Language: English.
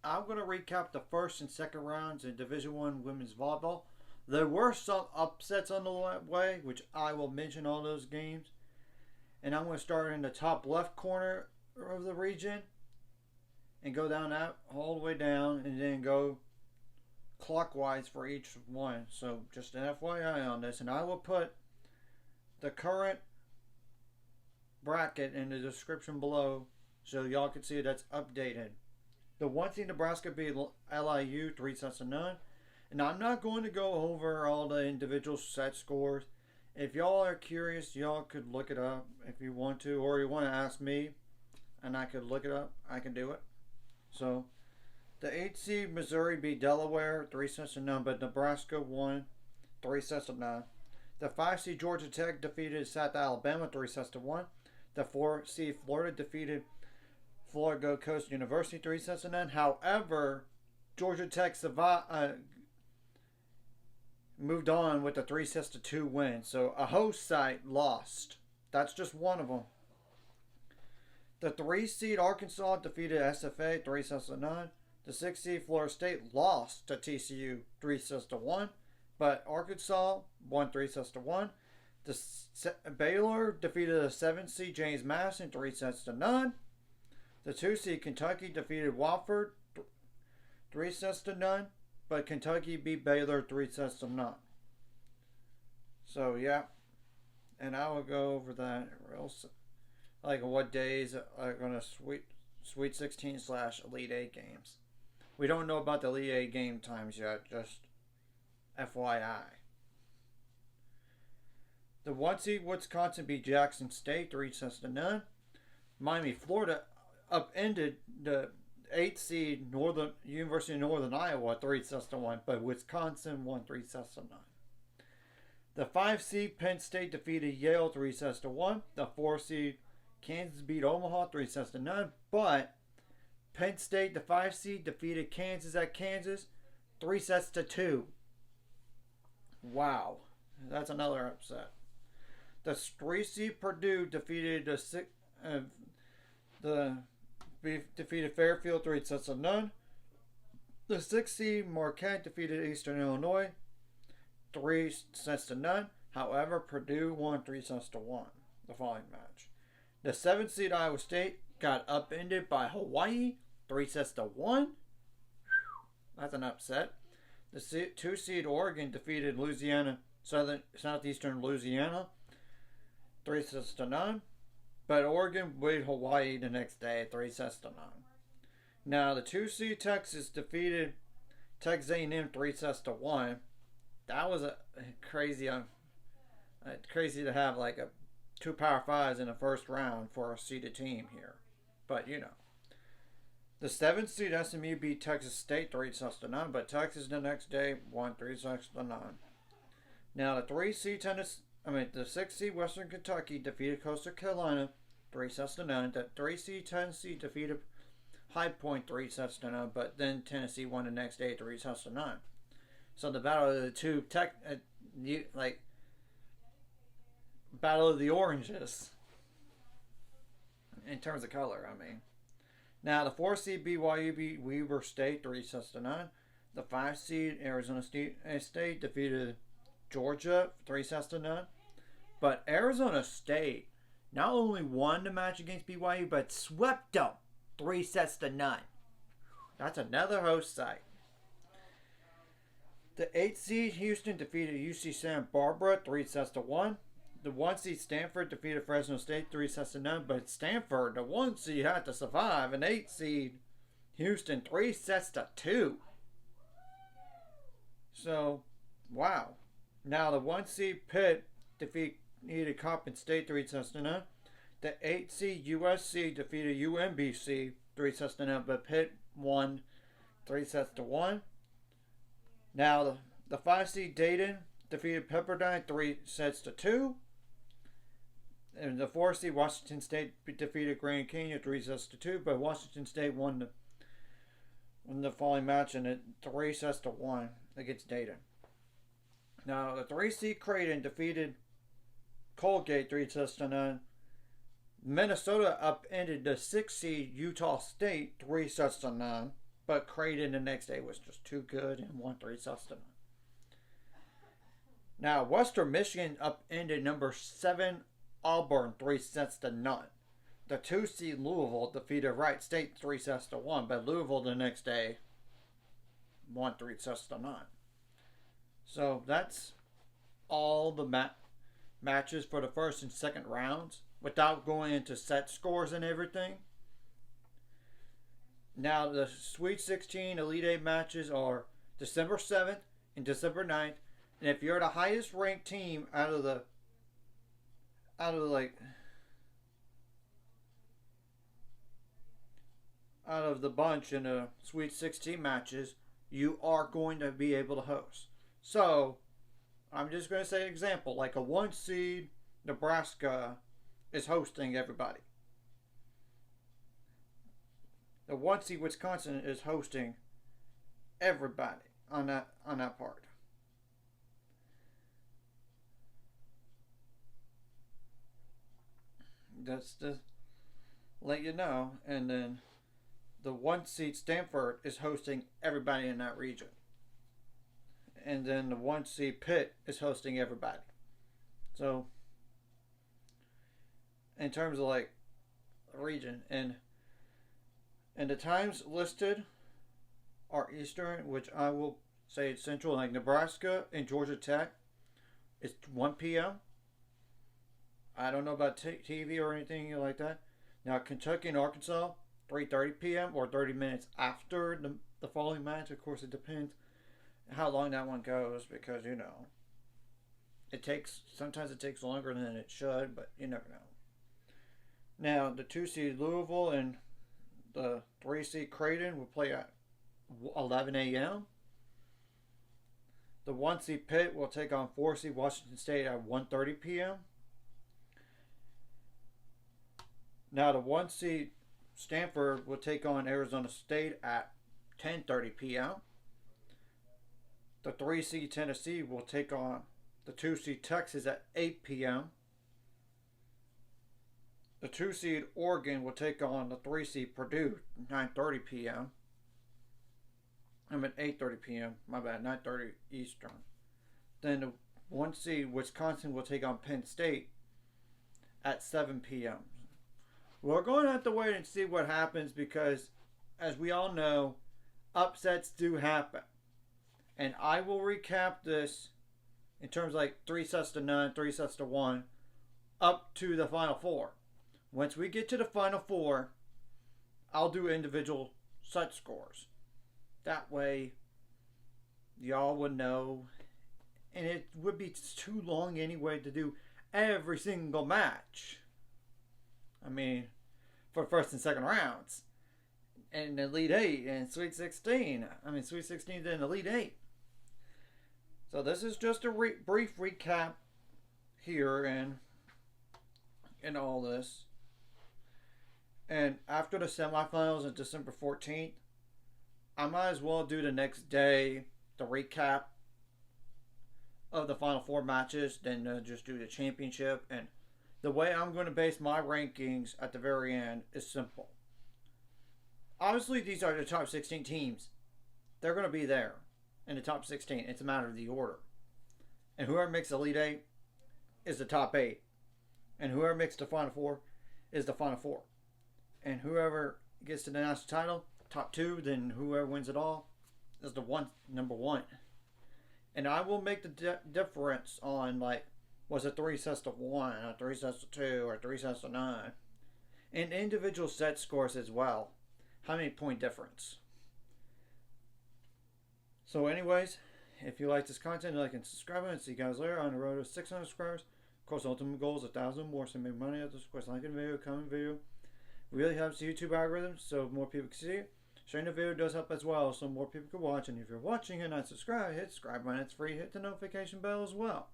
I'm going to recap the first and second rounds in Division One women's volleyball. There were some upsets on the way, which I will mention all those games. And I'm going to start in the top left corner of the region and go down that all the way down and then go clockwise for each one. So just an FYI on this. And I will put the current bracket in the description below so y'all can see that's updated. The 1 seed Nebraska beat LIU 3 sets to none. And I'm not going to go over all the individual set scores. If y'all are curious, y'all could look it up if you want to, or you want to ask me and I could look it up. I can do it. So the 8 seed Missouri beat Delaware 3 sets to none, but Nebraska won 3 sets to none. The 5 seed Georgia Tech defeated South Alabama 3 sets to 1. The 4 seed Florida defeated Florida Gulf Coast University 3 sets to none. However, Georgia Tech moved on with a 3 sets to 2 win. So a host site lost. That's just one of them. The 3 seed Arkansas defeated SFA 3 sets to none. The 6 seed Florida State lost to TCU 3 sets to 1. But Arkansas won 3 sets to 1. Baylor defeated the 7 seed James Madison 3 sets to none. The 2 seed Kentucky defeated Wofford 3 sets to none. But Kentucky beat Baylor 3 sets to none. So yeah, and I will go over that real like what days are gonna Sweet 16 / Elite 8 games. We don't know about the Elite 8 game times yet. Just FYI. The 1 seed Wisconsin beat Jackson State 3 sets to none. Miami, Florida upended the 8 seed University of Northern Iowa 3 sets to 1, but Wisconsin won 3 sets to none. The 5 seed Penn State defeated Yale 3 sets to 1. The 4 seed Kansas beat Omaha 3 sets to none, but Penn State, the 5 seed, defeated Kansas at Kansas 3 sets to 2. Wow, that's another upset. The 3 seed Purdue defeated defeated Fairfield 3 sets to none. The 6 seed Marquette defeated Eastern Illinois 3 sets to none. However, Purdue won 3 sets to 1 the following match. The 7 seed Iowa State got upended by Hawaii 3 sets to 1. That's an upset. The 2 seed Oregon defeated Southeastern Louisiana 3 sets to none. But Oregon beat Hawaii the next day 3 sets to none. Now the 2 seed Texas defeated Texas A&M 3 sets to 1. That was crazy to have like 2 Power 5s in the first round for a seeded team here. But you know. The 7 seed SMU beat Texas State 3 sets to none, but Texas the next day won 3 sets to none. Now the 6 seed Western Kentucky defeated Coastal Carolina 3 sets to none. The 3 seed Tennessee defeated High Point 3 sets to none, but then Tennessee won the next day 3 sets to none. So the battle of the two battle of the oranges in terms of color, I mean. Now the 4 seed BYU beat Weber State 3 sets to none. The 5 seed Arizona State defeated Georgia 3 sets to none. But Arizona State not only won the match against BYU, but swept them 3 sets to none. That's another host site. The 8 seed Houston defeated UC Santa Barbara 3 sets to 1. The 1 seed Stanford defeated Fresno State 3 sets to none, but Stanford, the 1 seed, had to survive. An 8 seed Houston 3 sets to 2. So, wow. Now the 1 seed Pitt defeated Coppin State 3 sets to none. The 8 seed USC defeated UMBC 3 sets to none, but Pitt won 3 sets to 1. Now the 5 seed Dayton defeated Pepperdine 3 sets to 2. And the 4 seed Washington State defeated Grand Canyon 3 sets to 2, but Washington State won the following match in it 3 sets to 1 against Dayton. Now the 3 seed Creighton defeated Colgate 3 sets to none. Minnesota upended the 6 seed Utah State 3 sets to none. But Creighton the next day was just too good and won 3 sets to none. Now, Western Michigan upended number 7 Auburn 3 sets to none. The 2 seed Louisville defeated Wright State 3 sets to 1, but Louisville the next day won 3 sets to none. So that's all the matches for the first and second rounds without going into set scores and everything. Now the Sweet 16 Elite 8 matches are December 7th and December 9th. And if you're the highest ranked team out of the bunch in the Sweet 16 matches, you are going to be able to host. So, I'm just going to say an example. Like a 1 seed Nebraska is hosting everybody. The 1 seed Wisconsin is hosting everybody on that part. That's to let you know. And then the 1 seed Stanford is hosting everybody in that region. And then the 1 seed Pitt is hosting everybody. So, in terms of like region, and the times listed are Eastern, which I will say it's Central, like Nebraska and Georgia Tech. It's 1 p.m. I don't know about TV or anything like that. Now, Kentucky and Arkansas, 3:30 p.m. or 30 minutes after the following match. Of course, it depends how long that one goes, because, you know, sometimes it takes longer than it should, but you never know. Now, the 2 seed Louisville and the 3 seed Creighton will play at 11 a.m. The 1 seed Pitt will take on 4 seed Washington State at 1:30 p.m. Now, the 1 seed Stanford will take on Arizona State at 10:30 p.m. The 3 seed Tennessee will take on the 2 seed Texas at 8 p.m. The 2 seed Oregon will take on the 3 seed Purdue at 9:30 p.m. I'm at 8:30 p.m. My bad, 9:30 Eastern. Then the 1 seed Wisconsin will take on Penn State at 7 p.m. We're going to have to wait and see what happens, because, as we all know, upsets do happen. And I will recap this in terms of like 3 sets to none, 3 sets to 1, up to the Final Four. Once we get to the Final Four, I'll do individual set scores. That way, y'all would know. And it would be too long anyway to do every single match. I mean, for first and second rounds. And Elite 8 and Sweet 16. I mean, Sweet 16 and Elite 8. So this is just a brief recap here and all this. And after the semifinals on December 14th, I might as well do the next day the recap of the Final Four matches than just do the championship. And the way I'm going to base my rankings at the very end is simple. Obviously, these are the top 16 teams. They're going to be there in the top 16. It's a matter of the order. And whoever makes Elite 8 is the top 8. And whoever makes the Final Four is the Final Four. And whoever gets to the national title, top 2, then whoever wins it all is the number 1. And I will make the difference on, like, was it 3 sets to 1, or 3 sets to 2, or 3 sets to 9. And individual set scores as well. How many point difference? So anyways, if you like this content, like and subscribe, and see you guys later on the road to 600 subscribers. Of course, ultimate goal is 1,000 more, so make money out of this. Of course, like the video, comment video. Really helps the YouTube algorithm, so more people can see it. Sharing the video does help as well, so more people can watch. And if you're watching and not subscribed, hit subscribe button. It's free. Hit the notification bell as well.